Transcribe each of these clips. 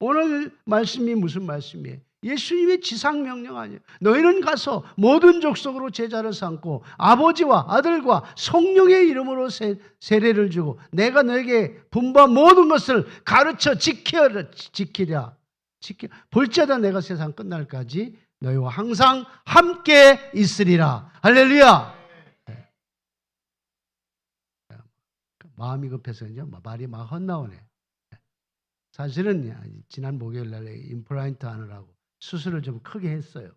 오늘 말씀이 무슨 말씀이에요? 예수님의 지상명령 아니에요. 너희는 가서 모든 족속으로 제자를 삼고 아버지와 아들과 성령의 이름으로 세례를 주고 내가 너에게 분부한 모든 것을 가르쳐 지키라. 볼지어다 내가 세상 끝날까지 너희와 항상 함께 있으리라. 할렐루야. 마음이 급해서 이제 말이 막 헛나오네. 사실은 지난 목요일 날에 임플란트 하느라고 수술을 좀 크게 했어요.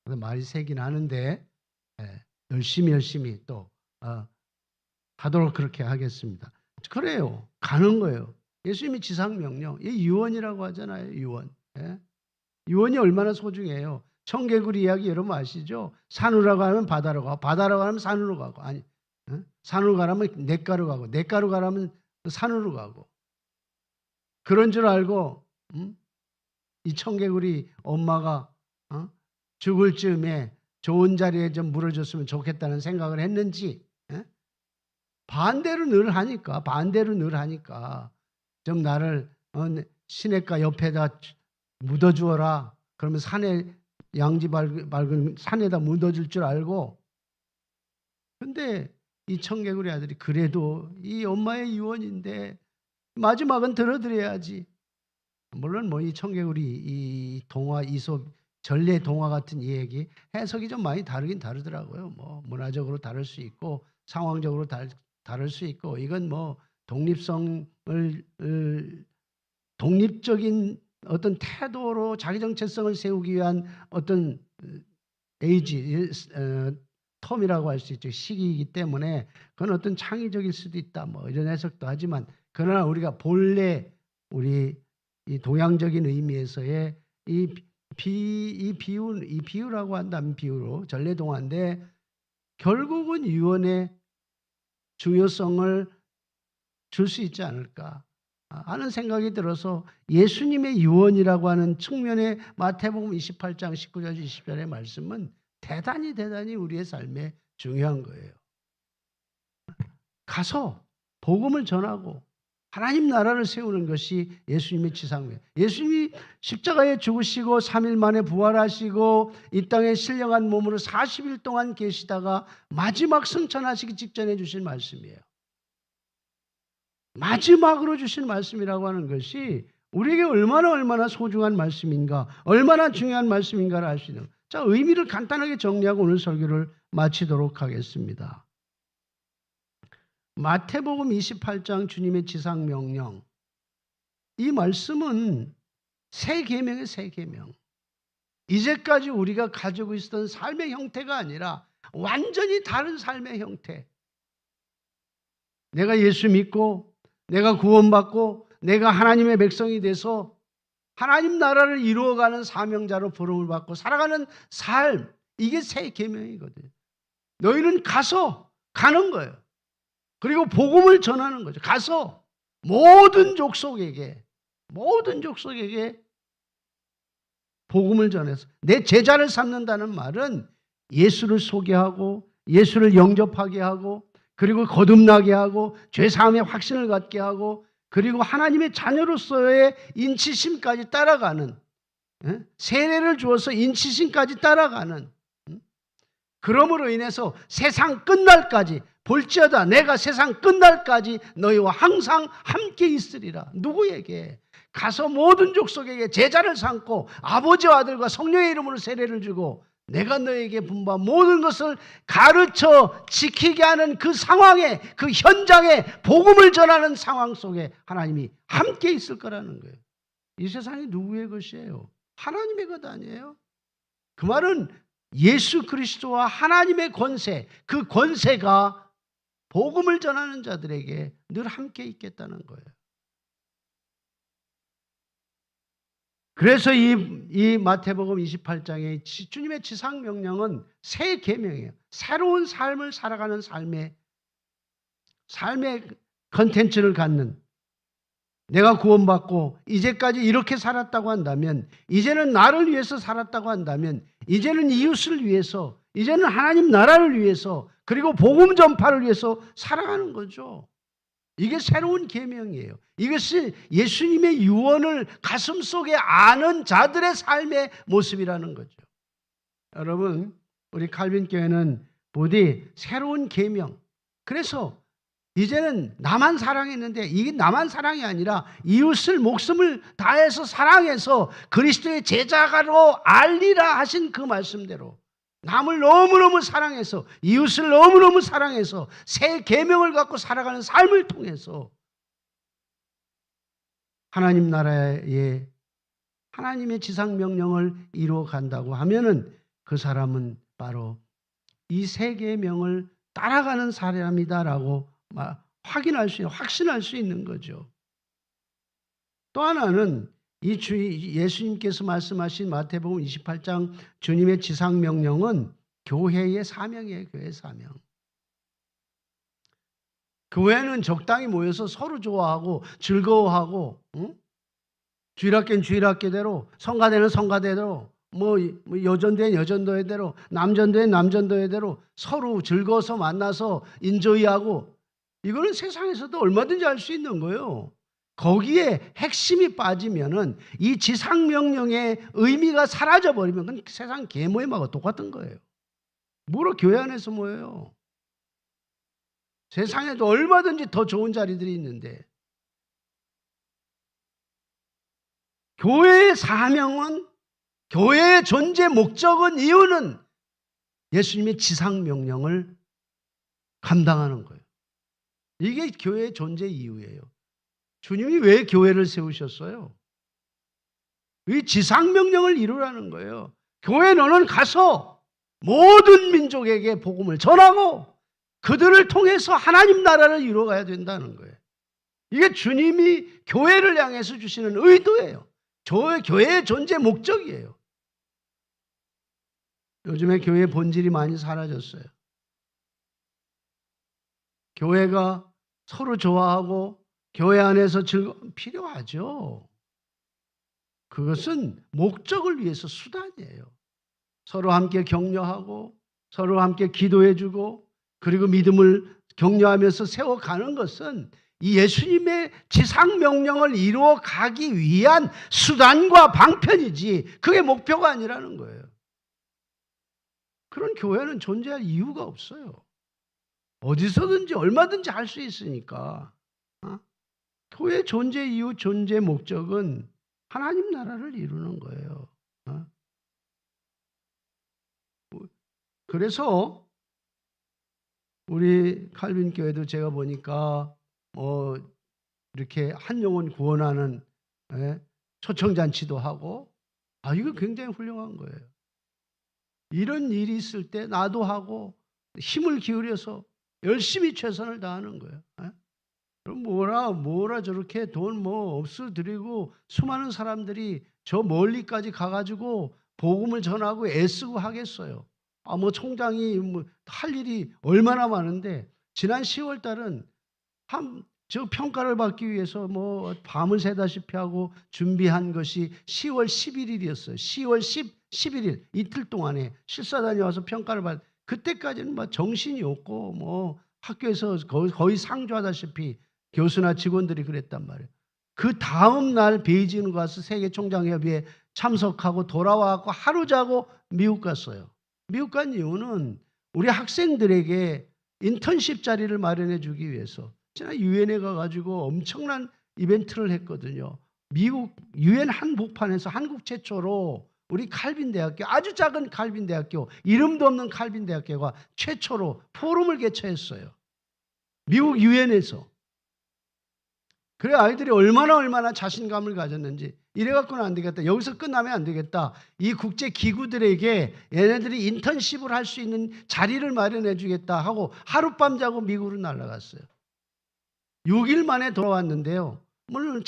그래서 말이 새긴 하는데 열심히 또 하도록 그렇게 하겠습니다. 그래요. 가는 거예요. 예수님이 지상명령. 이 유언이라고 하잖아요. 유언. 유언이 얼마나 소중해요. 청개구리 이야기 여러분 아시죠? 산으로 가면 바다로 가고 바다로 가면 산으로 가고 산으로 가라면 냇가로 가고 냇가로 가라면 산으로 가고 그런 줄 알고 이 청개구리 엄마가 죽을 즈음에 좋은 자리에 좀 물어줬으면 좋겠다는 생각을 했는지 반대로 늘 하니까 좀 나를 시냇가 옆에다 묻어주어라. 그러면 산에 양지 밝은 산에다 묻어줄 줄 알고 근데 이 청개구리 아들이 그래도 이 엄마의 유언인데 마지막은 들어드려야지. 물론 뭐 이 청개구리 이 동화 이솝 전래 동화 같은 이 얘기 해석이 좀 많이 다르긴 다르더라고요. 뭐 문화적으로 다를 수 있고 상황적으로 다를 수 있고 이건 뭐 독립적인 어떤 태도로 자기 정체성을 세우기 위한 어떤 텀이라고 할 수 있죠. 시기이기 때문에 그건 어떤 창의적일 수도 있다. 뭐 이런 해석도 하지만 그러나 우리가 본래 우리 이 동양적인 의미에서의 이 비유라고 한다면 비유로 전래동화인데 결국은 유언의 중요성을 줄 수 있지 않을까 하는 생각이 들어서 예수님의 유언이라고 하는 측면의 마태복음 28장 19절 20절의 말씀은 대단히 우리의 삶에 중요한 거예요. 가서 복음을 전하고 하나님 나라를 세우는 것이 예수님의 지상명. 예수님이 십자가에 죽으시고 3일 만에 부활하시고 이 땅에 신령한 몸으로 40일 동안 계시다가 마지막 승천하시기 직전에 주신 말씀이에요. 마지막으로 주신 말씀이라고 하는 것이 우리에게 얼마나 소중한 말씀인가, 얼마나 중요한 말씀인가를 알 수 있는. 자, 의미를 간단하게 정리하고 오늘 설교를 마치도록 하겠습니다. 마태복음 28장 주님의 지상명령. 이 말씀은 새 계명의 새 계명. 이제까지 우리가 가지고 있었던 삶의 형태가 아니라 완전히 다른 삶의 형태. 내가 예수 믿고 내가 구원받고 내가 하나님의 백성이 돼서 하나님 나라를 이루어가는 사명자로 부름을 받고 살아가는 삶. 이게 새 계명이거든요. 너희는 가는 거예요. 그리고 복음을 전하는 거죠. 가서 모든 족속에게 복음을 전해서 내 제자를 삼는다는 말은 예수를 소개하고 예수를 영접하게 하고 그리고 거듭나게 하고 죄사함의 확신을 갖게 하고 그리고 하나님의 자녀로서의 인치심까지 따라가는 세례를 주어서 인치심까지 따라가는 그러므로 인해서 세상 끝날까지 볼지어다 내가 세상 끝날까지 너희와 항상 함께 있으리라. 누구에게? 가서 모든 족속에게 제자를 삼고 아버지와 아들과 성령의 이름으로 세례를 주고 내가 너에게 분부한 모든 것을 가르쳐 지키게 하는 그 상황에 그 현장에 복음을 전하는 상황 속에 하나님이 함께 있을 거라는 거예요. 이 세상이 누구의 것이에요? 하나님의 것 아니에요? 그 말은 예수 그리스도와 하나님의 권세, 그 권세가 복음을 전하는 자들에게 늘 함께 있겠다는 거예요. 그래서 이 마태복음 28장의 주님의 지상명령은 새 계명이에요. 새로운 삶을 살아가는 삶의 컨텐츠를 갖는 내가 구원받고 이제까지 이렇게 살았다고 한다면 이제는 나를 위해서 살았다고 한다면 이제는 이웃을 위해서 이제는 하나님 나라를 위해서 그리고 복음 전파를 위해서 살아가는 거죠. 이게 새로운 계명이에요. 이것이 예수님의 유언을 가슴속에 아는 자들의 삶의 모습이라는 거죠. 여러분, 우리 칼빈 교회는 부디 새로운 계명. 그래서 이제는 나만 사랑했는데 이게 나만 사랑이 아니라 이웃을 목숨을 다해서 사랑해서 그리스도의 제자가로 알리라 하신 그 말씀대로 남을 너무너무 사랑해서 이웃을 너무너무 사랑해서 새 계명을 갖고 살아가는 삶을 통해서 하나님 나라의 하나님의 지상 명령을 이루어 간다고 하면은 그 사람은 바로 이 새 계명을 따라가는 사람이다라고 확신할 수 있는 거죠. 또 하나는 예수님께서 말씀하신 마태복음 28장 주님의 지상 명령은 교회의 사명이에요. 교회의 사명. 교회는 적당히 모여서 서로 좋아하고 즐거워하고, 응? 주일학교는 주일학교대로, 성가대는 성가대로, 여전도엔 여전도회대로, 남전도엔 남전도회대로 서로 즐거워서 만나서 인조이하고, 이거는 세상에서도 얼마든지 할 수 있는 거예요. 거기에 핵심이 빠지면은 이 지상명령의 의미가 사라져버리면 그건 세상 개모임하고 똑같은 거예요. 뭐로 교회 안에서 모여요? 세상에도 얼마든지 더 좋은 자리들이 있는데, 교회의 사명은, 교회의 존재 목적은, 이유는 예수님의 지상명령을 감당하는 거예요. 이게 교회의 존재 이유예요. 주님이 왜 교회를 세우셨어요? 이 지상명령을 이루라는 거예요. 교회 너는 가서 모든 민족에게 복음을 전하고 그들을 통해서 하나님 나라를 이루어가야 된다는 거예요. 이게 주님이 교회를 향해서 주시는 의도예요. 교회의 존재 목적이에요. 요즘에 교회의 본질이 많이 사라졌어요. 교회가 서로 좋아하고 교회 안에서 필요하죠. 그것은 목적을 위해서 수단이에요. 서로 함께 격려하고 서로 함께 기도해주고 그리고 믿음을 격려하면서 세워가는 것은 이 예수님의 지상명령을 이루어 가기 위한 수단과 방편이지 그게 목표가 아니라는 거예요. 그런 교회는 존재할 이유가 없어요. 어디서든지 얼마든지 할 수 있으니까. 교회 존재 이유, 존재 목적은 하나님 나라를 이루는 거예요. 그래서 우리 칼빈 교회도 제가 보니까 이렇게 한 영혼 구원하는 초청잔치도 하고 이거 굉장히 훌륭한 거예요. 이런 일이 있을 때 나도 하고 힘을 기울여서 열심히 최선을 다하는 거예요. 그럼 뭐라 저렇게 돈 없어 드리고 수많은 사람들이 저 멀리까지 가가지고 복음을 전하고 애쓰고 하겠어요. 총장이 할 일이 얼마나 많은데 지난 10월 달은 저 평가를 받기 위해서 밤을 새다시피 하고 준비한 것이 10월 11일이었어요. 10월 11일 이틀 동안에 실사단이 와서 평가를 그때까지는 정신이 없고 학교에서 거의 상주하다시피 교수나 직원들이 그랬단 말이에요. 그 다음 날 베이징으로 가서 세계총장협의회에 참석하고 돌아와서 하루 자고 미국 갔어요. 미국 간 이유는 우리 학생들에게 인턴십 자리를 마련해 주기 위해서 지난 유엔에 가가지고 엄청난 이벤트를 했거든요. 미국 유엔 한복판에서 한국 최초로 우리 칼빈 대학교, 아주 작은 칼빈 대학교, 이름도 없는 칼빈 대학교가 최초로 포럼을 개최했어요. 미국 유엔에서. 그래 아이들이 얼마나 자신감을 가졌는지 이래갖고는 안 되겠다. 여기서 끝나면 안 되겠다. 이 국제 기구들에게 얘네들이 인턴십을 할 수 있는 자리를 마련해 주겠다 하고 하룻밤 자고 미국으로 날아갔어요. 6일 만에 돌아왔는데요. 물론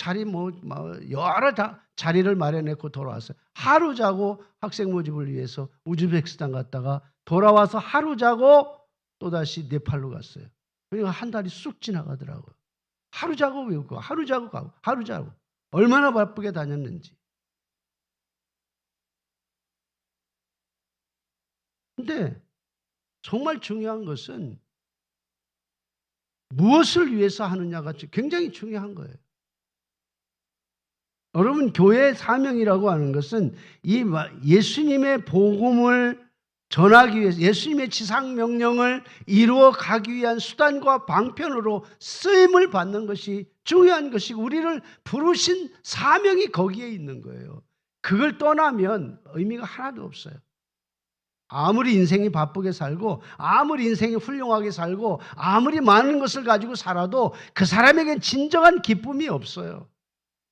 여러 자리를 마련했고 돌아왔어요. 하루 자고 학생 모집을 위해서 우즈베키스탄 갔다가 돌아와서 하루 자고 또다시 네팔로 갔어요. 그러니까 한 달이 쑥 지나가더라고요. 하루 자고 외우고 하루 자고 가고 하루 자고 얼마나 바쁘게 다녔는지. 근데 정말 중요한 것은 무엇을 위해서 하느냐가 굉장히 중요한 거예요. 여러분, 교회의 사명이라고 하는 것은 이 예수님의 복음을 전하기 위해서 예수님의 지상명령을 이루어 가기 위한 수단과 방편으로 쓰임을 받는 것이 중요한 것이고 우리를 부르신 사명이 거기에 있는 거예요. 그걸 떠나면 의미가 하나도 없어요. 아무리 인생이 바쁘게 살고 아무리 인생이 훌륭하게 살고 아무리 많은 것을 가지고 살아도 그 사람에겐 진정한 기쁨이 없어요.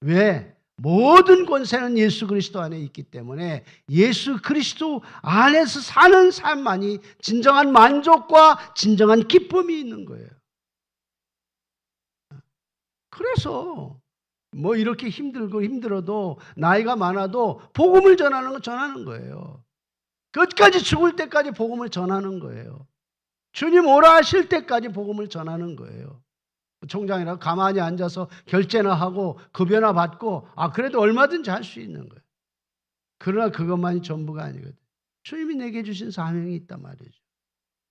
왜? 모든 권세는 예수 그리스도 안에 있기 때문에 예수 그리스도 안에서 사는 삶만이 진정한 만족과 진정한 기쁨이 있는 거예요. 그래서 뭐 이렇게 힘들고 힘들어도 나이가 많아도 복음을 전하는 건 전하는 거예요. 끝까지 죽을 때까지 복음을 전하는 거예요. 주님 오라 하실 때까지 복음을 전하는 거예요. 총장이라고 가만히 앉아서 결제나 하고 급여나 받고 그래도 얼마든지 할 수 있는 거예요. 그러나 그것만이 전부가 아니거든요. 주님이 내게 주신 사명이 있단 말이죠.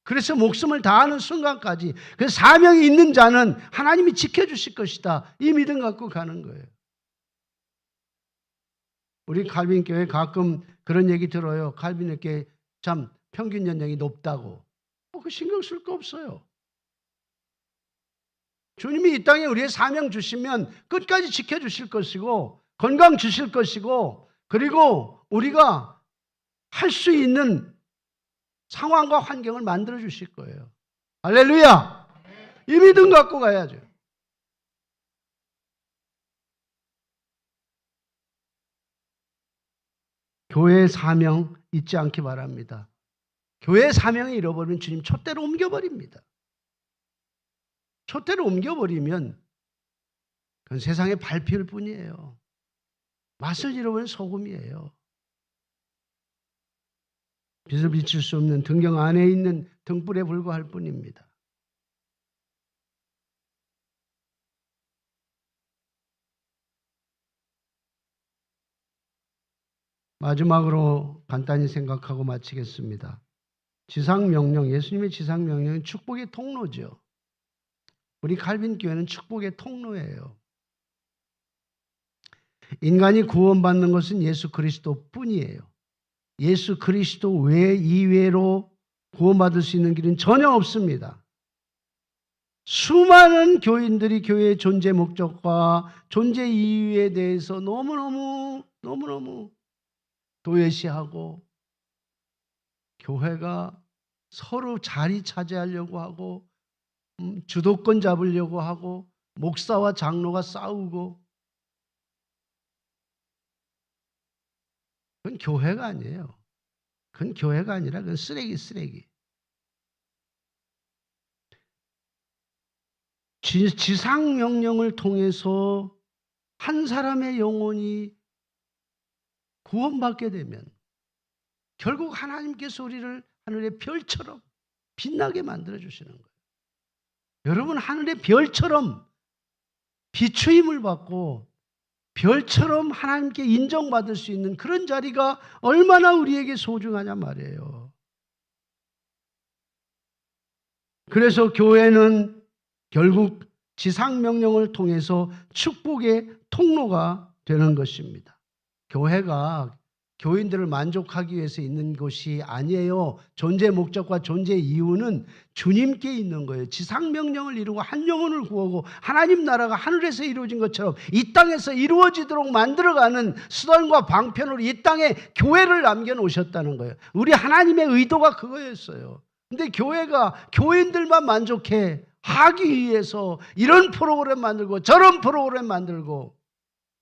그래서 목숨을 다하는 순간까지 그 사명이 있는 자는 하나님이 지켜주실 것이다. 이 믿음 갖고 가는 거예요. 우리 칼빈교회 가끔 그런 얘기 들어요. 칼빈교회 참 평균 연령이 높다고. 그 신경 쓸 거 없어요. 주님이 이 땅에 우리의 사명 주시면 끝까지 지켜주실 것이고 건강 주실 것이고 그리고 우리가 할 수 있는 상황과 환경을 만들어 주실 거예요. 할렐루야! 이 믿음 갖고 가야죠. 교회의 사명 잊지 않기 바랍니다. 교회의 사명을 잃어버리면 주님 촛대로 옮겨버립니다. 촛대로 옮겨버리면 그건 세상에 발필 뿐이에요. 맛을 잃어버린 소금이에요. 빛을 비칠 수 없는 등경 안에 있는 등불에 불과할 뿐입니다. 마지막으로 간단히 생각하고 마치겠습니다. 지상명령, 예수님의 지상명령은 축복의 통로죠. 우리 칼빈교회는 축복의 통로예요. 인간이 구원받는 것은 예수 그리스도 뿐이에요. 예수 그리스도 이외로 구원받을 수 있는 길은 전혀 없습니다. 수많은 교인들이 교회의 존재 목적과 존재 이유에 대해서 너무너무 도외시하고 교회가 서로 자리 차지하려고 하고 주도권 잡으려고 하고 목사와 장로가 싸우고 그건 교회가 아니에요. 그건 교회가 아니라 그건 쓰레기. 지상명령을 통해서 한 사람의 영혼이 구원받게 되면 결국 하나님께서 우리를 하늘의 별처럼 빛나게 만들어 주시는 거예요. 여러분, 하늘의 별처럼 비추임을 받고 별처럼 하나님께 인정받을 수 있는 그런 자리가 얼마나 우리에게 소중하냐 말이에요. 그래서 교회는 결국 지상명령을 통해서 축복의 통로가 되는 것입니다. 교회가 교인들을 만족하기 위해서 있는 것이 아니에요. 존재 목적과 존재 이유는 주님께 있는 거예요. 지상명령을 이루고 한 영혼을 구하고 하나님 나라가 하늘에서 이루어진 것처럼 이 땅에서 이루어지도록 만들어가는 수단과 방편으로 이 땅에 교회를 남겨놓으셨다는 거예요. 우리 하나님의 의도가 그거였어요. 근데 교회가 교인들만 만족해 하기 위해서 이런 프로그램 만들고 저런 프로그램 만들고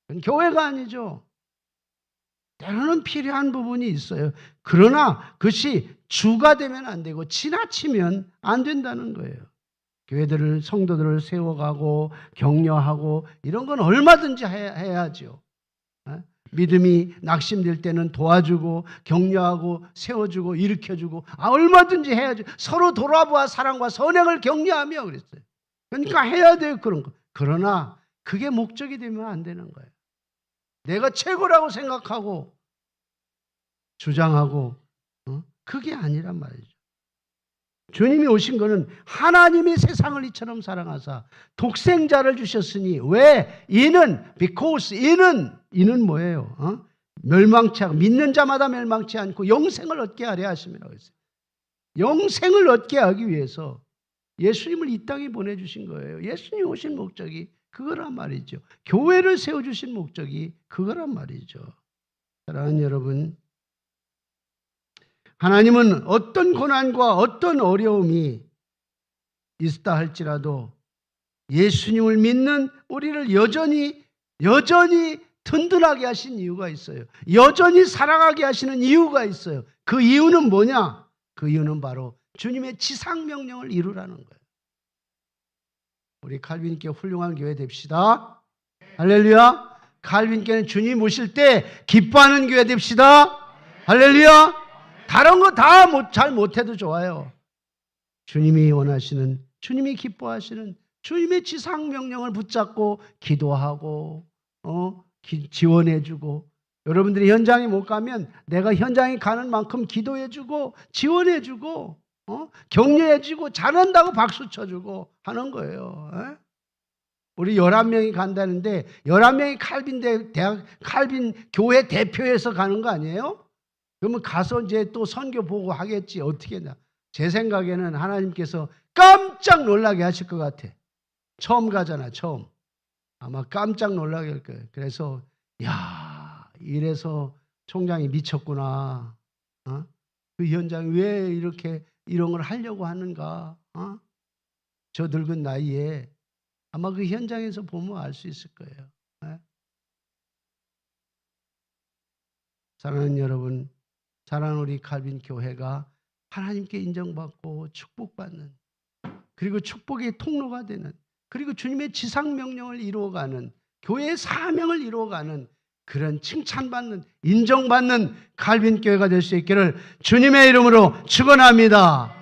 그건 교회가 아니죠. 때로는 필요한 부분이 있어요. 그러나 그것이 주가 되면 안 되고 지나치면 안 된다는 거예요. 교회들을 성도들을 세워가고 격려하고 이런 건 얼마든지 해야죠. 믿음이 낙심될 때는 도와주고 격려하고 세워주고 일으켜주고 얼마든지 해야죠. 서로 돌아보아 사랑과 선행을 격려하며 그랬어요. 그러니까 해야 돼요. 그런 거. 그러나 그게 목적이 되면 안 되는 거예요. 내가 최고라고 생각하고 주장하고 그게 아니란 말이죠. 주님이 오신 거는 하나님이 세상을 이처럼 사랑하사 독생자를 주셨으니 왜? because 이는 뭐예요? 멸망치 않고 믿는 자마다 멸망치 않고 영생을 얻게 하려 하심이라고 했어요. 영생을 얻게 하기 위해서 예수님을 이 땅에 보내주신 거예요. 예수님이 오신 목적이 그거란 말이죠. 교회를 세워주신 목적이 그거란 말이죠. 사랑하는 여러분, 하나님은 어떤 고난과 어떤 어려움이 있다 할지라도 예수님을 믿는 우리를 여전히 든든하게 하신 이유가 있어요. 여전히 사랑하게 하시는 이유가 있어요. 그 이유는 뭐냐? 그 이유는 바로 주님의 지상명령을 이루라는 거예요. 우리 칼빈교회 훌륭한 교회 됩시다. 할렐루야. 칼빈교회는 주님 모실 때 기뻐하는 교회 됩시다. 할렐루야. 다른 거 다 잘 못해도 좋아요. 주님이 원하시는, 주님이 기뻐하시는 주님의 지상명령을 붙잡고 기도하고 지원해주고, 여러분들이 현장에 못 가면 내가 현장에 가는 만큼 기도해주고 지원해주고 격려해주고 잘한다고 박수 쳐주고 하는 거예요. 우리 11명이 간다는데 11명이 칼빈 교회 대표해서 가는 거 아니에요? 그러면 가서 이제 또 선교 보고 하겠지. 어떻게 했나? 제 생각에는 하나님께서 깜짝 놀라게 하실 것 같아. 처음 가잖아, 처음. 아마 깜짝 놀라게 할 거예요. 그래서 야, 이래서 총장이 미쳤구나. 그 현장에 왜 이렇게 이런 걸 하려고 하는가? 저 늙은 나이에 아마 그 현장에서 보면 알 수 있을 거예요. 사랑하는 여러분, 사랑하는 우리 칼빈 교회가 하나님께 인정받고 축복받는, 그리고 축복의 통로가 되는, 그리고 주님의 지상명령을 이루어가는, 교회의 사명을 이루어가는 그런 칭찬받는, 인정받는 칼빈 교회가 될 수 있기를 주님의 이름으로 축원합니다.